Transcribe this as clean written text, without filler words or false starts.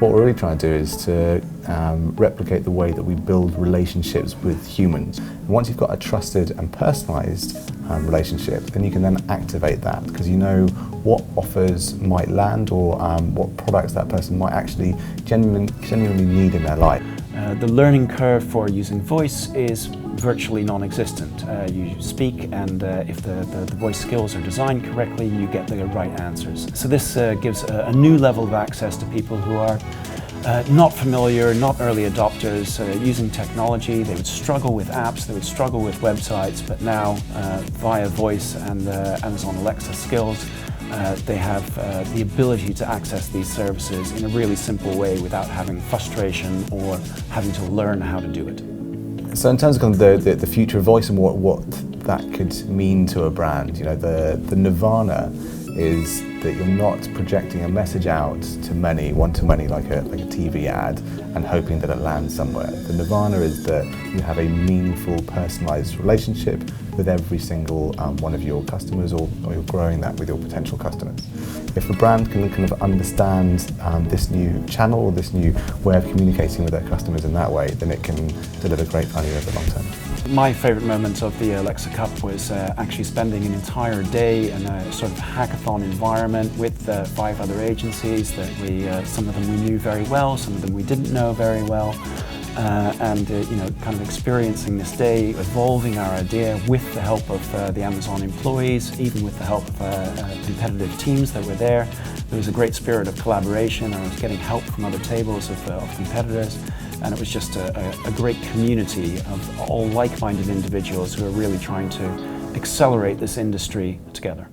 what we're really trying to do is to replicate the way that we build relationships with humans. And once you've got a trusted and personalised relationship, then you can then activate that, because you know what offers might land, or what products that person might actually genuinely need in their life. The learning curve for using voice is virtually non-existent. You speak, and if the voice skills are designed correctly, you get the right answers. So this gives a new level of access to people who are not familiar, not early adopters, using technology. They would struggle with apps, they would struggle with websites, but now via voice and Amazon Alexa skills, they have the ability to access these services in a really simple way without having frustration or having to learn how to do it. So in terms of kind of the future of voice and what that could mean to a brand, you know, the nirvana is that you're not projecting a message out to many, one-to-many, like a TV ad, and hoping that it lands somewhere. The nirvana is that you have a meaningful, personalised relationship with every single one of your customers, or you're growing that with your potential customers. If a brand can kind of understand this new channel, or this new way of communicating with their customers in that way, then it can deliver great value over the long term. My favourite moment of the Alexa Cup was actually spending an entire day in a sort of hackathon environment with 5 other agencies that some of them we knew very well, some of them we didn't know very well, and you know, kind of experiencing this day, evolving our idea with the help of the Amazon employees, even with the help of competitive teams that were there. There was a great spirit of collaboration. I was getting help from other tables of competitors, and it was just a great community of all like-minded individuals who are really trying to accelerate this industry together.